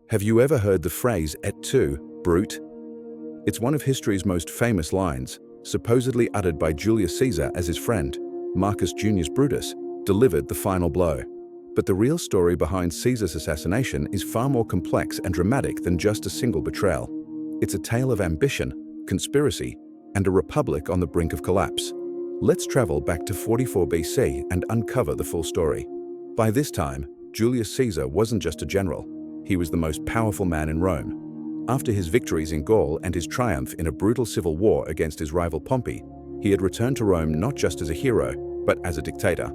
Have you ever heard the phrase "et tu, brute"? It's one of history's most famous lines, supposedly uttered by Julius Caesar as his friend, Marcus Junius Brutus, delivered the final blow. But the real story behind Caesar's assassination is far more complex and dramatic than just a single betrayal. It's a tale of ambition, conspiracy, and a republic on the brink of collapse. Let's travel back to 44 BC and uncover the full story. By this time, Julius Caesar wasn't just a general. He was the most powerful man in Rome. After his victories in Gaul and his triumph in a brutal civil war against his rival Pompey, he had returned to Rome not just as a hero, but as a dictator.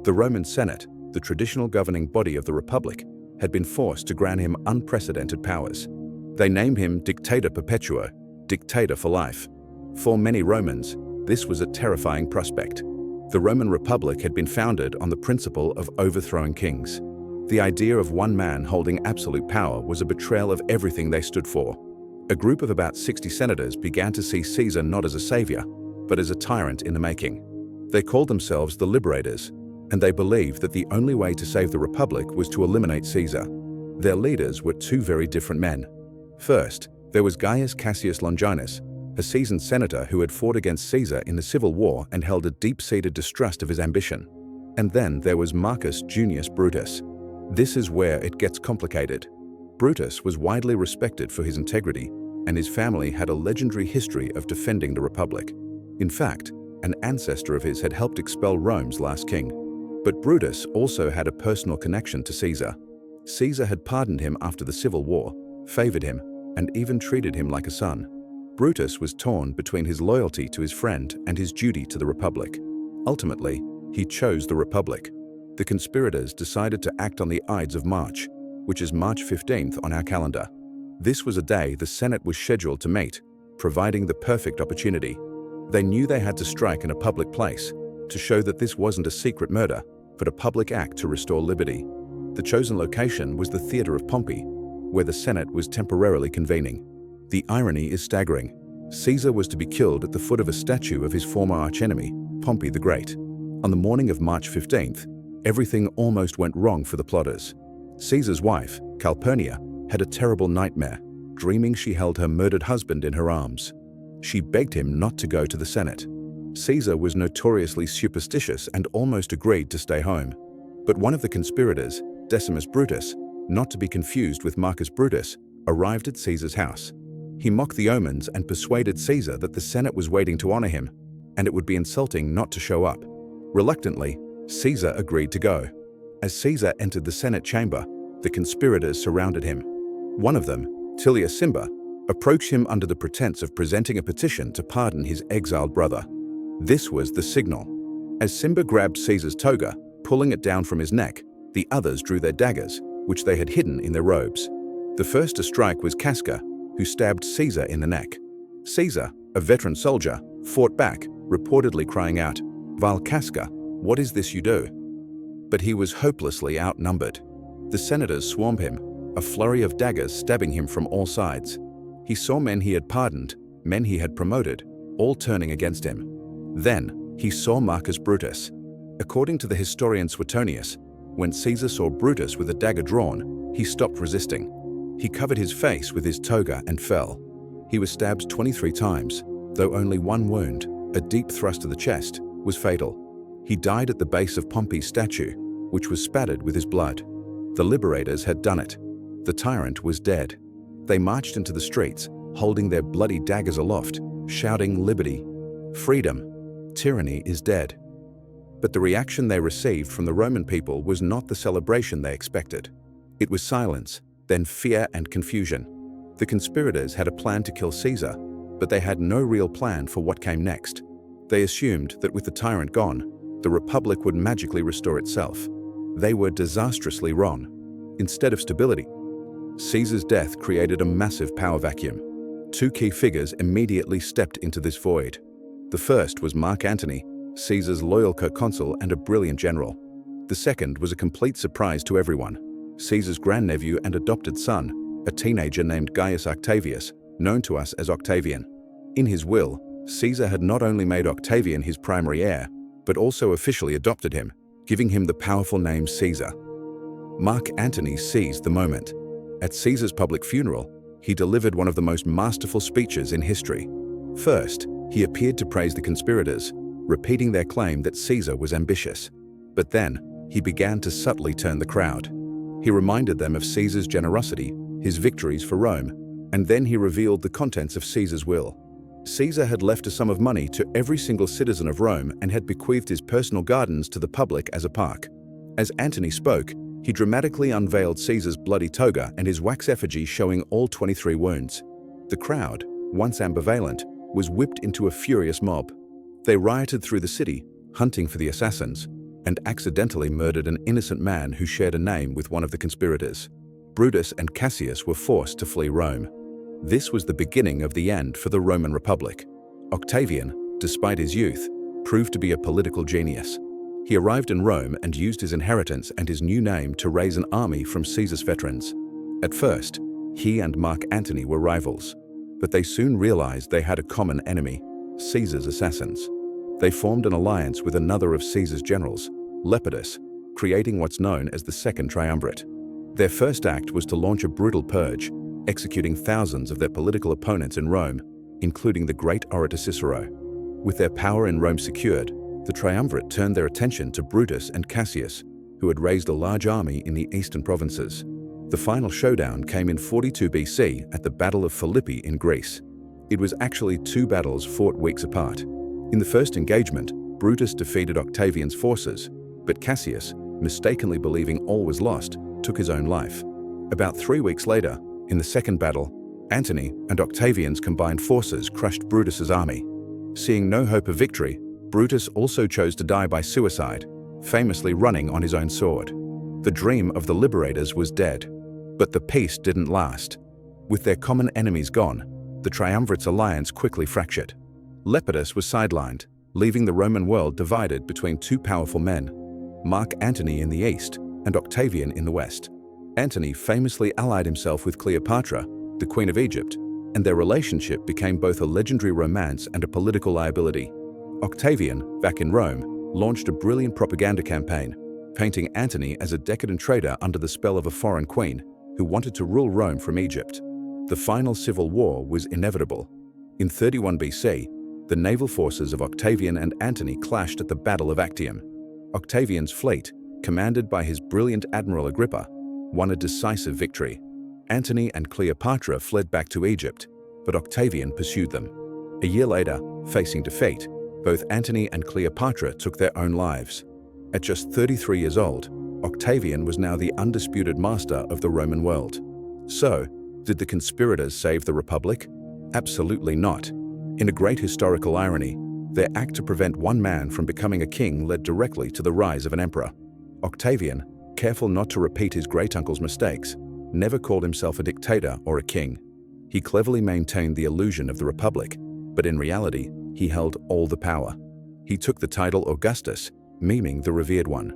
The Roman Senate, the traditional governing body of the Republic, had been forced to grant him unprecedented powers. They named him Dictator Perpetuo, dictator for life. For many Romans, this was a terrifying prospect. The Roman Republic had been founded on the principle of overthrowing kings. The idea of one man holding absolute power was a betrayal of everything they stood for. A group of about 60 senators began to see Caesar not as a savior, but as a tyrant in the making. They called themselves the Liberators, and they believed that the only way to save the Republic was to eliminate Caesar. Their leaders were two very different men. First, there was Gaius Cassius Longinus, a seasoned senator who had fought against Caesar in the Civil War and held a deep-seated distrust of his ambition. And then there was Marcus Junius Brutus. This is where it gets complicated. Brutus was widely respected for his integrity, and his family had a legendary history of defending the Republic. In fact, an ancestor of his had helped expel Rome's last king. But Brutus also had a personal connection to Caesar. Caesar had pardoned him after the Civil War, favored him, and even treated him like a son. Brutus was torn between his loyalty to his friend and his duty to the Republic. Ultimately, he chose the Republic. The conspirators decided to act on the Ides of March, which is March 15th on our calendar. This was a day the Senate was scheduled to meet, providing the perfect opportunity. They knew they had to strike in a public place to show that this wasn't a secret murder, but a public act to restore liberty. The chosen location was the Theatre of Pompey, where the Senate was temporarily convening. The irony is staggering. Caesar was to be killed at the foot of a statue of his former archenemy, Pompey the Great. On the morning of March 15th, everything almost went wrong for the plotters. Caesar's wife, Calpurnia, had a terrible nightmare, dreaming she held her murdered husband in her arms. She begged him not to go to the Senate. Caesar was notoriously superstitious and almost agreed to stay home. But one of the conspirators, Decimus Brutus, not to be confused with Marcus Brutus, arrived at Caesar's house. He mocked the omens and persuaded Caesar that the Senate was waiting to honor him, and it would be insulting not to show up. Reluctantly, Caesar agreed to go. As Caesar entered the Senate chamber, the conspirators surrounded him. One of them, Tullius Cimber, approached him under the pretense of presenting a petition to pardon his exiled brother. This was the signal. As Cimber grabbed Caesar's toga, pulling it down from his neck, the others drew their daggers, which they had hidden in their robes. The first to strike was Casca, who stabbed Caesar in the neck. Caesar, a veteran soldier, fought back, reportedly crying out, "Vile Casca, what is this you do?" But he was hopelessly outnumbered. The senators swarmed him, a flurry of daggers stabbing him from all sides. He saw men he had pardoned, men he had promoted, all turning against him. Then he saw Marcus Brutus. According to the historian Suetonius, when Caesar saw Brutus with a dagger drawn, he stopped resisting. He covered his face with his toga and fell. He was stabbed 23 times, though only one wound, a deep thrust to the chest, was fatal. He died at the base of Pompey's statue, which was spattered with his blood. The liberators had done it. The tyrant was dead. They marched into the streets, holding their bloody daggers aloft, shouting liberty, freedom, tyranny is dead. But the reaction they received from the Roman people was not the celebration they expected. It was silence, then fear and confusion. The conspirators had a plan to kill Caesar, but they had no real plan for what came next. They assumed that with the tyrant gone, the Republic would magically restore itself. They were disastrously wrong. Instead of stability, Caesar's death created a massive power vacuum. Two key figures immediately stepped into this void. The first was Mark Antony, Caesar's loyal co-consul and a brilliant general. The second was a complete surprise to everyone. Caesar's grandnephew and adopted son, a teenager named Gaius Octavius, known to us as Octavian. In his will, Caesar had not only made Octavian his primary heir, but also officially adopted him, giving him the powerful name Caesar. Mark Antony seized the moment. At Caesar's public funeral, he delivered one of the most masterful speeches in history. First, he appeared to praise the conspirators, repeating their claim that Caesar was ambitious. But then, he began to subtly turn the crowd. He reminded them of Caesar's generosity, his victories for Rome, and then he revealed the contents of Caesar's will. Caesar had left a sum of money to every single citizen of Rome and had bequeathed his personal gardens to the public as a park. As Antony spoke, he dramatically unveiled Caesar's bloody toga and his wax effigy showing all 23 wounds. The crowd, once ambivalent, was whipped into a furious mob. They rioted through the city, hunting for the assassins, and accidentally murdered an innocent man who shared a name with one of the conspirators. Brutus and Cassius were forced to flee Rome. This was the beginning of the end for the Roman Republic. Octavian, despite his youth, proved to be a political genius. He arrived in Rome and used his inheritance and his new name to raise an army from Caesar's veterans. At first, he and Mark Antony were rivals, but they soon realized they had a common enemy, Caesar's assassins. They formed an alliance with another of Caesar's generals, Lepidus, creating what's known as the Second Triumvirate. Their first act was to launch a brutal purge, executing thousands of their political opponents in Rome, including the great orator Cicero. With their power in Rome secured, the triumvirate turned their attention to Brutus and Cassius, who had raised a large army in the eastern provinces. The final showdown came in 42 BC at the Battle of Philippi in Greece. It was actually two battles fought weeks apart. In the first engagement, Brutus defeated Octavian's forces, but Cassius, mistakenly believing all was lost, took his own life. About 3 weeks later, in the second battle, Antony and Octavian's combined forces crushed Brutus's army. Seeing no hope of victory, Brutus also chose to die by suicide, famously running on his own sword. The dream of the liberators was dead, but the peace didn't last. With their common enemies gone, the triumvirate's alliance quickly fractured. Lepidus was sidelined, leaving the Roman world divided between two powerful men, Mark Antony in the east and Octavian in the west. Antony famously allied himself with Cleopatra, the Queen of Egypt, and their relationship became both a legendary romance and a political liability. Octavian, back in Rome, launched a brilliant propaganda campaign, painting Antony as a decadent traitor under the spell of a foreign queen who wanted to rule Rome from Egypt. The final civil war was inevitable. In 31 BC, the naval forces of Octavian and Antony clashed at the Battle of Actium. Octavian's fleet, commanded by his brilliant admiral Agrippa, won a decisive victory. Antony and Cleopatra fled back to Egypt, but Octavian pursued them. A year later, facing defeat, both Antony and Cleopatra took their own lives. At just 33 years old, Octavian was now the undisputed master of the Roman world. So, did the conspirators save the Republic? Absolutely not. In a great historical irony, their act to prevent one man from becoming a king led directly to the rise of an emperor. Octavian, careful not to repeat his great-uncle's mistakes, never called himself a dictator or a king. He cleverly maintained the illusion of the Republic, but in reality, he held all the power. He took the title Augustus, meaning the revered one,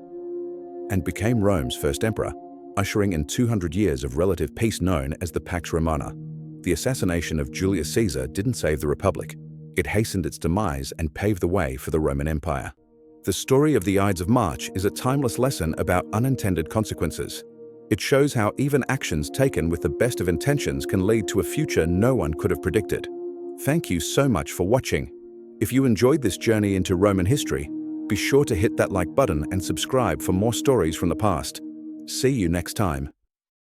and became Rome's first emperor, ushering in 200 years of relative peace known as the Pax Romana. The assassination of Julius Caesar didn't save the Republic. It hastened its demise and paved the way for the Roman Empire. The story of the Ides of March is a timeless lesson about unintended consequences. It shows how even actions taken with the best of intentions can lead to a future no one could have predicted. Thank you so much for watching. If you enjoyed this journey into Roman history, be sure to hit that like button and subscribe for more stories from the past. See you next time.